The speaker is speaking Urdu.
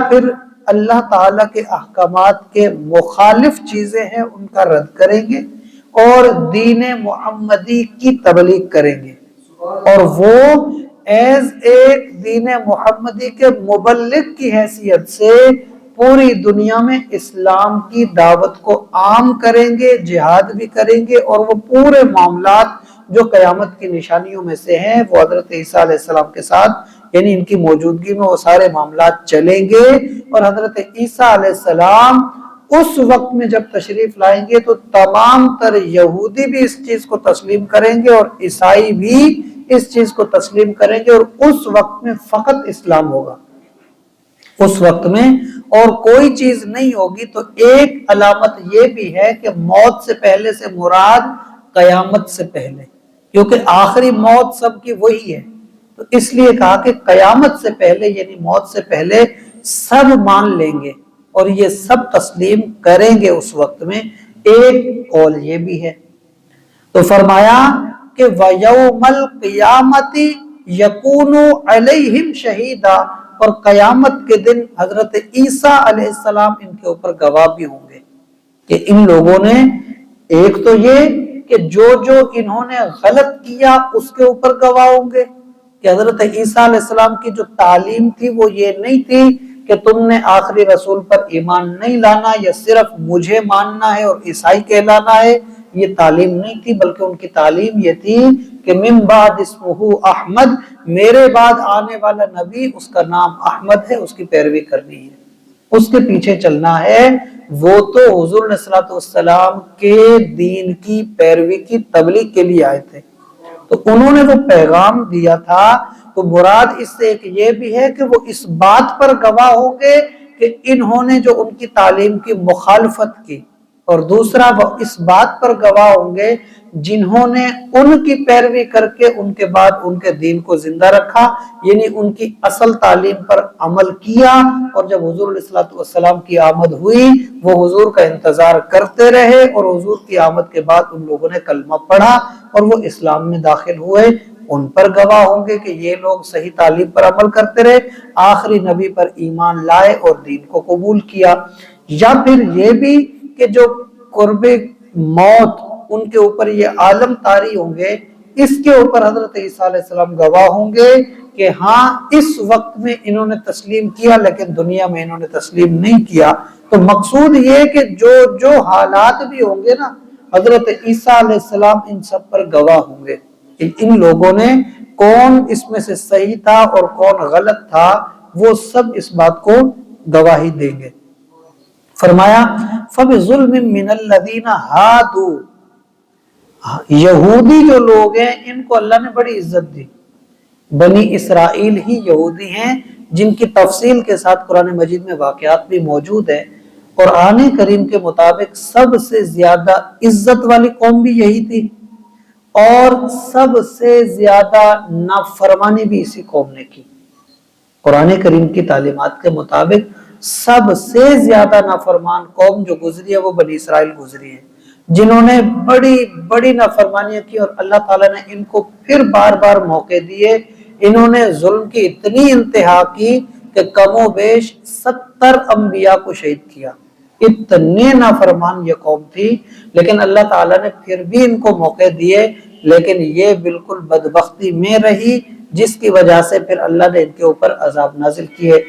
پھر اللہ تعالیٰ کے احکامات کے مخالف چیزیں ہیں ان کا رد کریں گے اور دین محمدی کی تبلیغ کریں گے، اور وہ ایز ایک دین محمدی کے مبلغ کی حیثیت سے پوری دنیا میں اسلام کی دعوت کو عام کریں گے، جہاد بھی کریں گے، اور وہ پورے معاملات جو قیامت کی نشانیوں میں سے ہیں وہ حضرت عیسیٰ علیہ السلام کے ساتھ یعنی ان کی موجودگی میں وہ سارے معاملات چلیں گے۔ اور حضرت عیسیٰ علیہ السلام اس وقت میں جب تشریف لائیں گے تو تمام تر یہودی بھی اس چیز کو تسلیم کریں گے اور عیسائی بھی اس چیز کو تسلیم کریں گے، اور اس وقت میں فقط اسلام ہوگا، اس وقت میں اور کوئی چیز نہیں ہوگی۔ تو ایک علامت یہ بھی ہے کہ موت سے پہلے سے مراد قیامت سے پہلے، کیونکہ آخری موت سب کی وہی ہے، تو اس لیے کہا کہ قیامت سے پہلے یعنی موت سے پہلے سب مان لیں گے اور یہ سب تسلیم کریں گے اس وقت میں۔ ایک قول یہ بھی ہے۔ تو فرمایا کہ وَيَوْمَ الْقِيَامَةِ يَكُونُ عَلَيْهِمْ شَهِيدًا، اور قیامت کے دن حضرت عیسیٰ علیہ السلام ان کے اوپر گواہ بھی ہوں گے کہ ان لوگوں نے ایک تو یہ کہ جو انہوں نے غلط کیا اس کے اوپر گواہ ہوں گے کہ حضرت عیسیٰ علیہ السلام کی جو تعلیم تھی وہ یہ نہیں تھی کہ تم نے آخری رسول پر ایمان نہیں لانا یا صرف مجھے ماننا ہے اور عیسائی کہلانا ہے، یہ تعلیم نہیں تھی، بلکہ ان کی تعلیم یہ تھی کہ من بعد اسمہ احمد، میرے بعد آنے والا نبی اس کا نام احمد ہے، اس کی پیروی کرنی ہے، اس کے پیچھے چلنا ہے۔ وہ تو حضور صلی اللہ علیہ وسلم کے دین کی پیروی کی تبلیغ کے لیے آئے تھے، تو انہوں نے وہ پیغام دیا تھا۔ تو مراد اس سے ایک یہ بھی ہے کہ وہ اس بات پر گواہ ہوں گے کہ انہوں نے جو ان کی تعلیم کی مخالفت کی، اور دوسرا وہ اس بات پر گواہ ہوں گے جنہوں نے ان کی پیروی کر کے ان کے بعد ان کے دین کو زندہ رکھا، یعنی ان کی اصل تعلیم پر عمل کیا، اور جب حضور علیہ الصلوۃ والسلام کی آمد ہوئی وہ حضور کا انتظار کرتے رہے، اور حضور کی آمد کے بعد ان لوگوں نے کلمہ پڑھا اور وہ اسلام میں داخل ہوئے، ان پر گواہ ہوں گے کہ یہ لوگ صحیح تعلیم پر عمل کرتے رہے، آخری نبی پر ایمان لائے اور دین کو قبول کیا۔ یا پھر یہ بھی کہ جو قرب موت ان کے اوپر یہ عالم طاری ہوں گے، اس کے اوپر حضرت عیسیٰ علیہ السلام گواہ ہوں گے کہ ہاں اس وقت میں انہوں نے تسلیم کیا لیکن دنیا میں انہوں نے تسلیم نہیں کیا۔ تو مقصود یہ کہ جو حالات بھی ہوں گے نا، حضرت عیسیٰ علیہ السلام ان سب پر گواہ ہوں گے کہ ان لوگوں نے کون اس میں سے صحیح تھا اور کون غلط تھا، وہ سب اس بات کو گواہی دیں گے۔ فرمایا فَبِظُلْمٍ مِّنَ الَّذِينَ هَادُوا، یہودی جو لوگ ہیں ان کو اللہ نے بڑی عزت دی، بنی اسرائیل ہی یہودی ہیں جن کی تفصیل کے ساتھ قرآن مجید میں واقعات بھی موجود ہیں۔ قرآن کریم کے مطابق سب سے زیادہ عزت والی قوم بھی یہی تھی، اور سب سے زیادہ نافرمانی بھی اسی قوم نے کی۔ قرآن کریم کی تعلیمات کے مطابق سب سے زیادہ نافرمان قوم جو گزری ہے وہ بنی اسرائیل گزری ہے، جنہوں نے بڑی بڑی نافرمانیاں کی، اور اللہ تعالیٰ نے ان کو پھر بار بار موقع دیے۔ انہوں نے ظلم کی اتنی انتہا کی کہ کم و بیش 70 انبیاء کو شہید کیا، اتنے نافرمان یہ قوم تھی، لیکن اللہ تعالیٰ نے پھر بھی ان کو موقع دیے، لیکن یہ بالکل بدبختی میں رہی، جس کی وجہ سے پھر اللہ نے ان کے اوپر عذاب نازل کیے۔